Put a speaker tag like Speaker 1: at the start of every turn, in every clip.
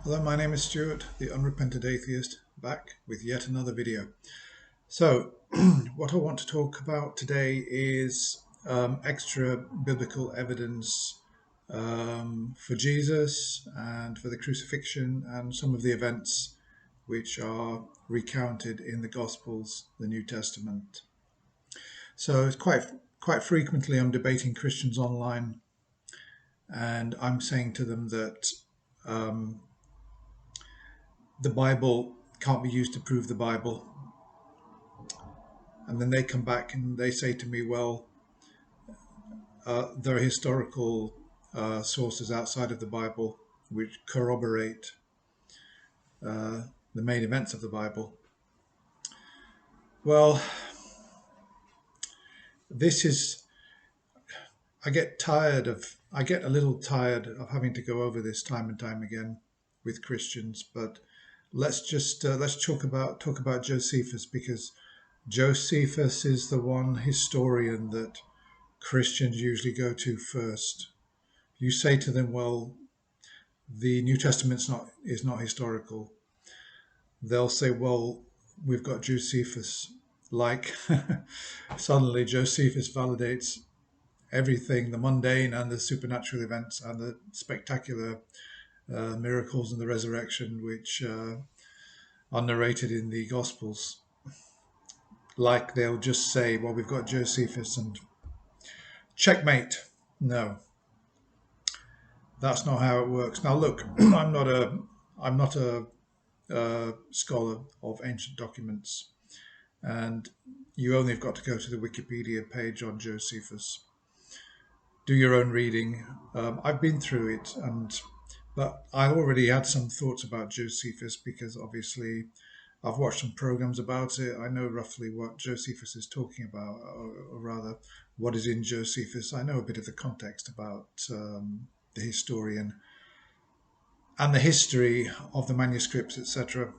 Speaker 1: Hello, my name is Stuart, the unrepentant atheist, back with yet another video. So, what I want to talk about today is extra biblical evidence for Jesus and for the crucifixion and some of the events which are recounted in the Gospels, the New Testament. So, it's quite frequently I'm debating Christians online, and I'm saying to them that um, the Bible can't be used to prove the Bible. And then they come back and they say to me, well, there are historical sources outside of the Bible which corroborate the main events of the Bible. Well, this is, I get a little tired of having to go over this time and time again with Christians, but let's talk about Josephus, because Josephus is the one historian that Christians usually go to first. You say to them, well, the New Testament is not historical. They'll say, well, we've got Josephus. Like suddenly Josephus validates everything, the mundane and the supernatural events and the spectacular miracles and the resurrection which are narrated in the Gospels. Like they'll just say, well, we've got Josephus and checkmate. No, that's not how it works. Now, look, I'm not a scholar of ancient documents, and you only have got to go to the Wikipedia page on Josephus. Do your own reading. I've been through it, but I already had some thoughts about Josephus because obviously I've watched some programs about it. I know roughly what Josephus is talking about, or rather, what is in Josephus. I know a bit of the context about the historian and the history of the manuscripts, etc.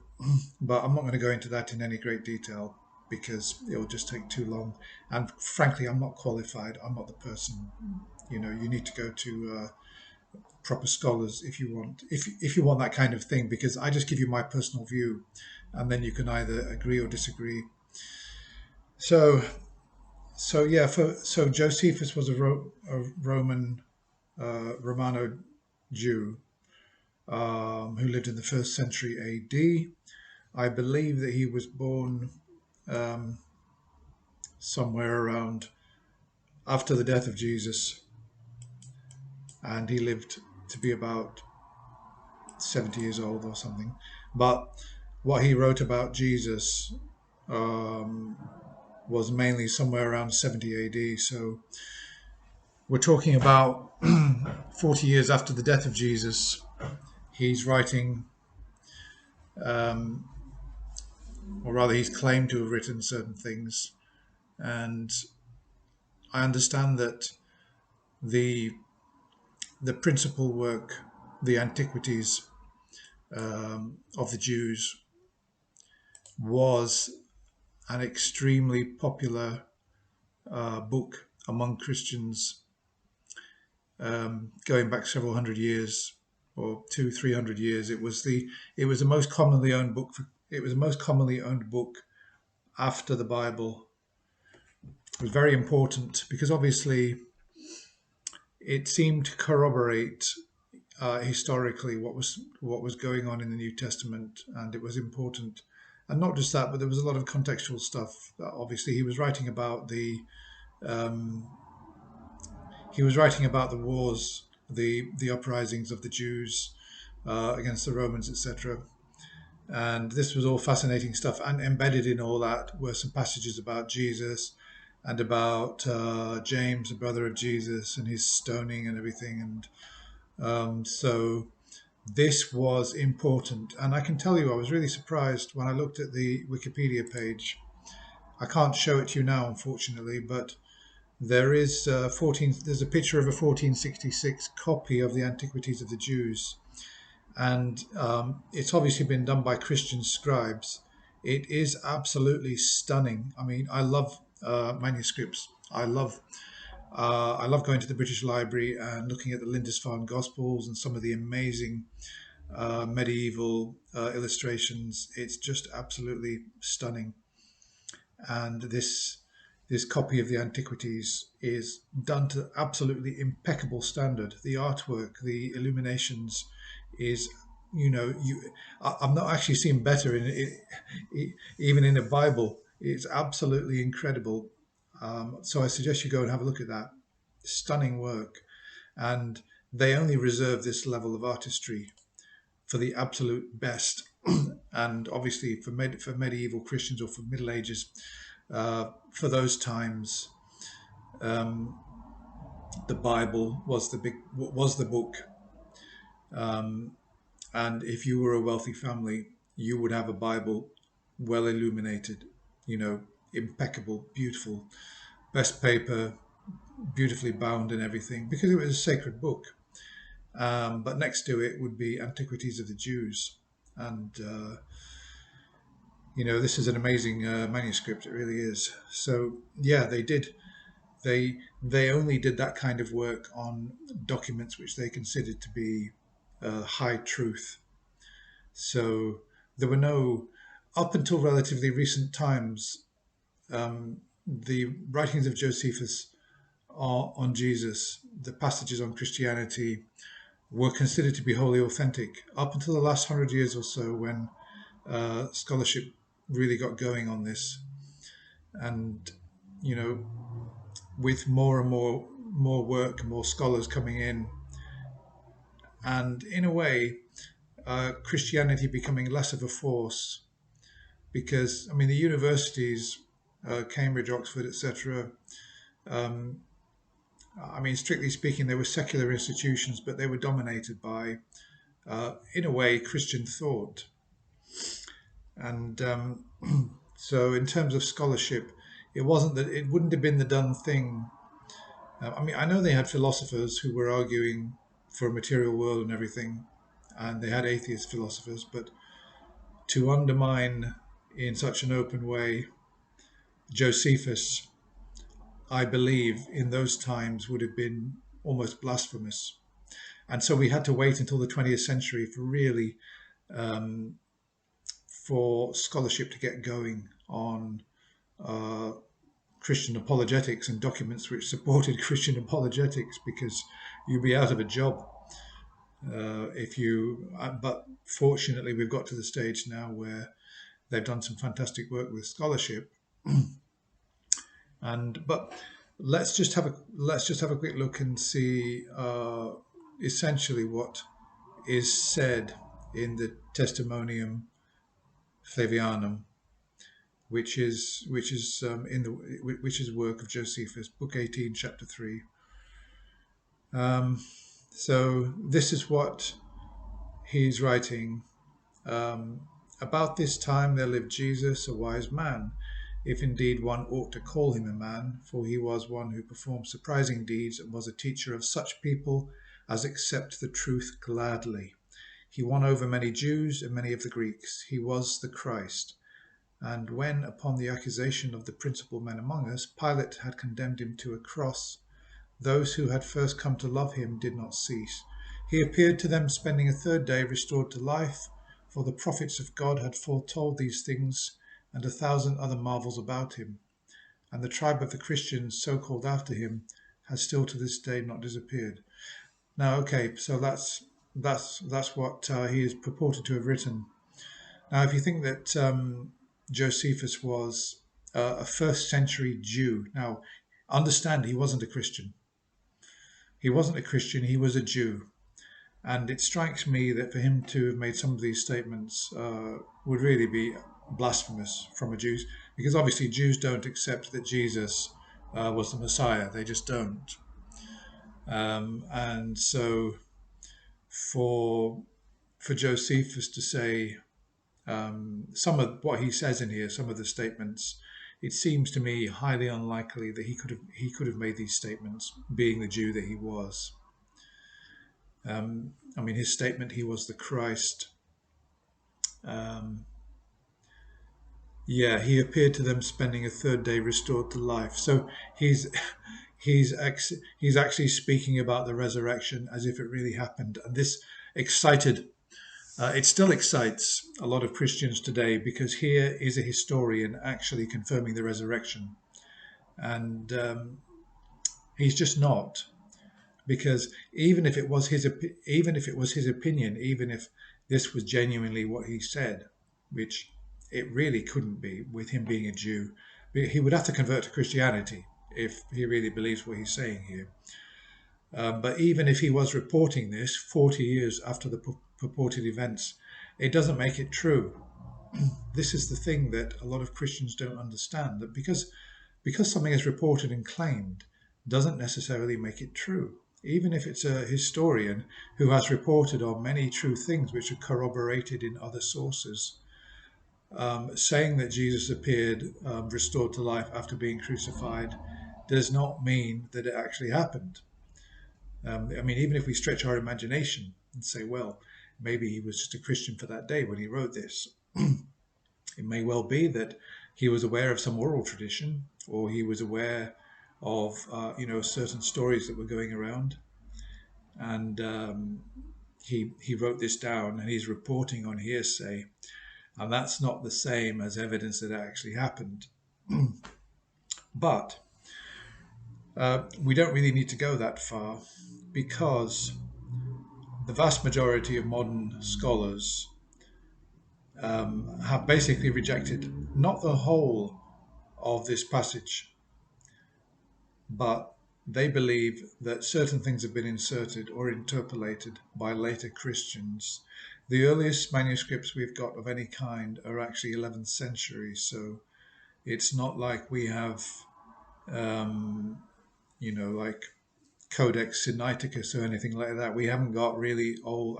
Speaker 1: But I'm not going to go into that in any great detail because it will just take too long. And frankly, I'm not qualified. I'm not the person. You know, you need to go to proper scholars if you want that kind of thing, because I just give you my personal view, and then you can either agree or disagree. So yeah, so Josephus was a Roman Romano Jew who lived in the first century AD. I believe that he was born um, somewhere around after the death of Jesus, and he lived to be about 70 years old or something. But what he wrote about Jesus um, was mainly somewhere around 70 AD. So we're talking about 40 years after the death of Jesus. He's writing, um, or rather, he's claimed to have written certain things. And I understand that the the principal work, the Antiquities of the Jews, was an extremely popular book among Christians, going back several hundred years, or 200-300 years. It was the most commonly owned book. It was the most commonly owned book after the Bible. It was very important because obviously it seemed to corroborate historically what was going on in the New Testament, and it was important. And not just that, but there was a lot of contextual stuff. Obviously, um, he was writing about the wars, the uprisings of the Jews against the Romans, etc. And this was all fascinating stuff. And embedded in all that were some passages about Jesus and about James, the brother of Jesus, and his stoning and everything. And so this was important. And I can tell you, I was really surprised when I looked at the Wikipedia page. I can't show it to you now, unfortunately, but there's a picture of a 1466 copy of the Antiquities of the Jews, and it's obviously been done by Christian scribes. It is absolutely stunning. I mean, I love manuscripts. I love going to the British Library and looking at the Lindisfarne Gospels and some of the amazing medieval illustrations. It's just absolutely stunning. And this copy of the Antiquities is done to absolutely impeccable standard. The artwork, the illuminations, is I'm not actually seeing better in it, even in a Bible. It's absolutely incredible. So I suggest you go and have a look at that. Stunning work, and they only reserve this level of artistry for the absolute best. And obviously for medieval Christians or for Middle Ages, for those times, um, the Bible was the book, and if you were a wealthy family, you would have a Bible well illuminated, you know, impeccable, beautiful, best paper, beautifully bound and everything, because it was a sacred book. But next to it would be Antiquities of the Jews, and this is an amazing manuscript. It really is. So yeah, they only did that kind of work on documents which they considered to be high truth. So there were no, up until relatively recent times, the writings of Josephus are on Jesus, the passages on Christianity were considered to be wholly authentic up until the last 100 years or so, when scholarship really got going on this. And you know, with more and more work, more scholars coming in, and in a way, Christianity becoming less of a force, because I mean the universities, Cambridge, Oxford, etc. I mean, strictly speaking, they were secular institutions, but they were dominated by, in a way, Christian thought. And so, in terms of scholarship, it wouldn't have been the done thing. I mean, I know they had philosophers who were arguing for a material world and everything, and they had atheist philosophers, but to undermine in such an open way Josephus, I believe, in those times would have been almost blasphemous. And so we had to wait until the 20th century for really for scholarship to get going on Christian apologetics and documents which supported Christian apologetics, because you'd be out of a job if you. But fortunately, we've got to the stage now where they've done some fantastic work with scholarship. But let's just have a quick look and see essentially what is said in the Testimonium Flavianum, which is which is work of Josephus, Book 18, Chapter 3. So this is what he's writing. About this time there lived Jesus, a wise man, if indeed one ought to call him a man, for he was one who performed surprising deeds and was a teacher of such people as accept the truth gladly. He won over many Jews and many of the Greeks. He was the Christ. And when, upon the accusation of the principal men among us, Pilate had condemned him to a cross, those who had first come to love him did not cease. He appeared to them, spending a third day restored to life, for the prophets of God had foretold these things, and 1,000 other marvels about him. And the tribe of the Christians, so called after him, has still to this day not disappeared. Now, okay, so that's what he is purported to have written. Now, if you think that Josephus was a first century Jew, now understand he wasn't a Christian. He wasn't a Christian, he was a Jew. And it strikes me that for him to have made some of these statements would really be blasphemous from a Jew, because obviously Jews don't accept that Jesus was the Messiah. They just don't. And so for Josephus to say some of what he says in here, some of the statements, it seems to me highly unlikely that he could have made these statements, being the Jew that he was. I mean, his statement, he was the Christ. Yeah, he appeared to them, spending a third day restored to life. So he's actually speaking about the resurrection as if it really happened, and this excited It still excites a lot of Christians today because here is a historian actually confirming the resurrection, and he's just not. Because even if it was his opinion, even if this was genuinely what he said, which it really couldn't be with him being a Jew, he would have to convert to Christianity if he really believes what he's saying here. But even if he was reporting this 40 years after the purported events, it doesn't make it true. This is the thing that a lot of Christians don't understand, that because something is reported and claimed doesn't necessarily make it true. Even if it's a historian who has reported on many true things which are corroborated in other sources, saying that Jesus appeared restored to life after being crucified does not mean that it actually happened. I mean, even if we stretch our imagination and say, well, maybe he was just a Christian for that day when he wrote this, it may well be that he was aware of some oral tradition, or he was aware of certain stories that were going around, and he wrote this down, and he's reporting on hearsay, and that's not the same as evidence that it actually happened. But we don't really need to go that far, because the vast majority of modern scholars have basically rejected not the whole of this passage, but they believe that certain things have been inserted or interpolated by later Christians. The earliest manuscripts we've got of any kind are actually 11th century, so it's not like we have, like Codex Sinaiticus or anything like that. We haven't got really old,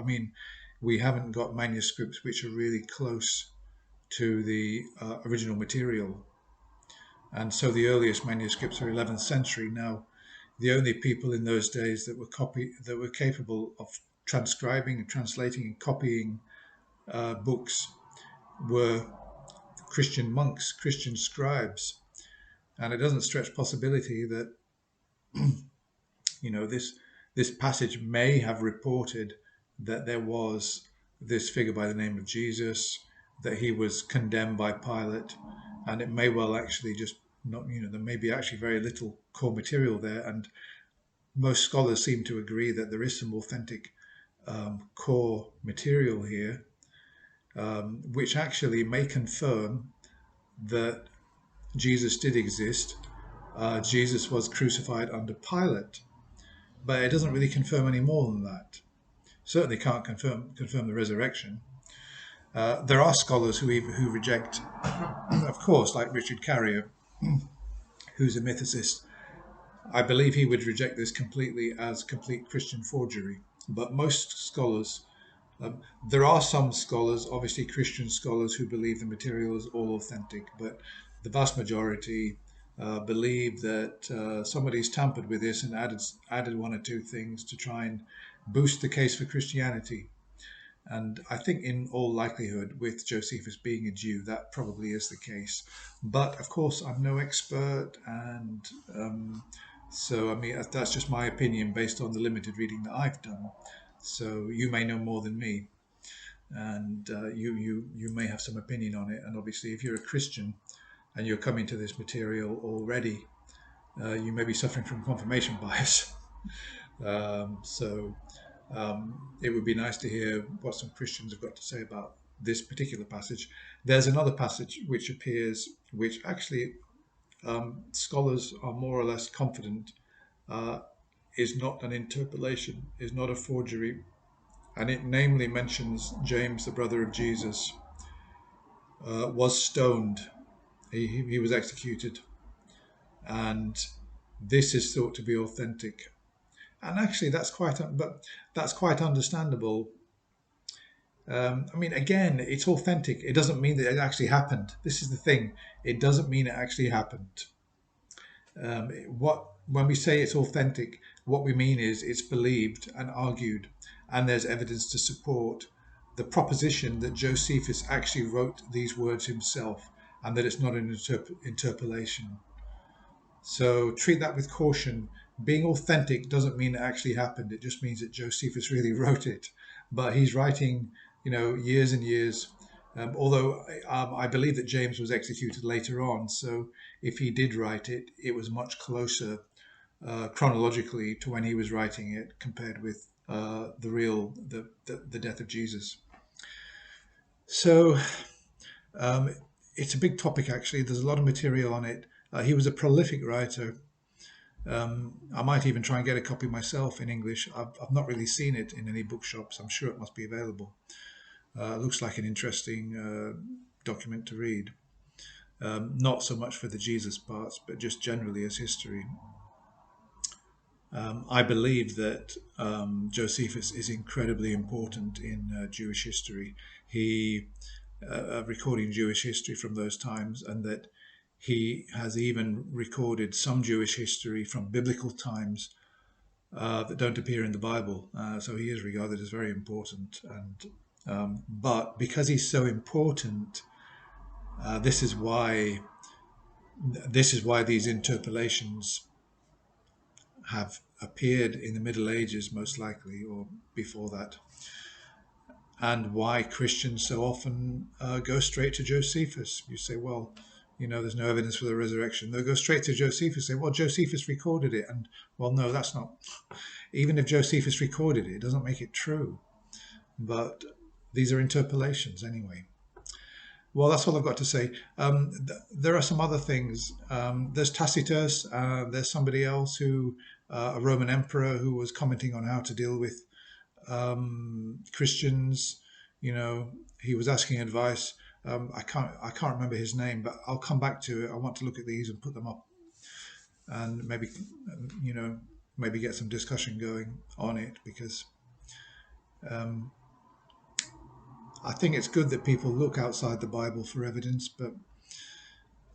Speaker 1: we haven't got manuscripts which are really close to the original material. And so the earliest manuscripts are 11th century. Now, the only people in those days that were capable of transcribing and translating and copying books were Christian monks, Christian scribes, and it doesn't stretch possibility that this passage may have reported that there was this figure by the name of Jesus, that he was condemned by Pilate, and it may well actually just not, there may be actually very little core material there, and most scholars seem to agree that there is some authentic core material here, which actually may confirm that Jesus did exist. Jesus was crucified under Pilate, but it doesn't really confirm any more than that. Certainly can't confirm the resurrection. There are scholars who reject, of course, like Richard Carrier, who's a mythicist. I believe he would reject this completely as complete Christian forgery. But most scholars, there are some scholars, obviously Christian scholars, who believe the material is all authentic, but the vast majority believe that somebody's tampered with this and added one or two things to try and boost the case for Christianity. And I think in all likelihood, with Josephus being a Jew, that probably is the case. But of course, I'm no expert, and so that's just my opinion based on the limited reading that I've done. So you may know more than me, and you may have some opinion on it. And obviously, if you're a Christian and you're coming to this material already, you may be suffering from confirmation bias. It would be nice to hear what some Christians have got to say about this particular passage. There's another passage which appears, which actually scholars are more or less confident is not an interpolation, is not a forgery, and it namely mentions James, the brother of Jesus, was stoned. He was executed, and this is thought to be authentic. And actually, that's quite understandable. Again, it's authentic. It doesn't mean that it actually happened. This is the thing. It doesn't mean it actually happened. When we say it's authentic, what we mean is it's believed and argued, and there's evidence to support the proposition that Josephus actually wrote these words himself, and that it's not an interpolation. So treat that with caution. Being authentic doesn't mean it actually happened. It just means that Josephus really wrote it. But he's writing years and years. Although I believe that James was executed later on, so if he did write it, it was much closer chronologically to when he was writing it compared with the death of Jesus. So um, it's a big topic actually. There's a lot of material on it. He was a prolific writer. I might even try and get a copy myself in English. I've not really seen it in any bookshops. I'm sure it must be available. Looks like an interesting document to read. Not so much for the Jesus parts, but just generally as history. I believe that Josephus is incredibly important in Jewish history. He recording Jewish history from those times, and that he has even recorded some Jewish history from biblical times that don't appear in the Bible. So he is regarded as very important. And but because he's so important, this is why these interpolations have appeared in the Middle Ages, most likely, or before that, and why Christians so often go straight to Josephus. You say, well, there's no evidence for the resurrection. They'll go straight to Josephus, say, well, Josephus recorded it. And, well, no, that's not. Even if Josephus recorded it, it doesn't make it true. But these are interpolations anyway. Well, that's all I've got to say. There are some other things. There's Tacitus. There's somebody else a Roman emperor, who was commenting on how to deal with Christians. He was asking advice. I can't remember his name, but I'll come back to it. I want to look at these and put them up, and maybe get some discussion going on it, because I think it's good that people look outside the Bible for evidence, but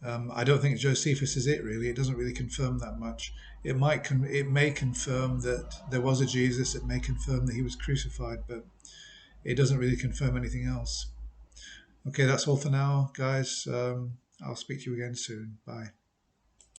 Speaker 1: I don't think Josephus is it really. It doesn't really confirm that much. It may confirm that there was a Jesus. It may confirm that he was crucified, but it doesn't really confirm anything else. Okay, that's all for now, guys. I'll speak to you again soon. Bye.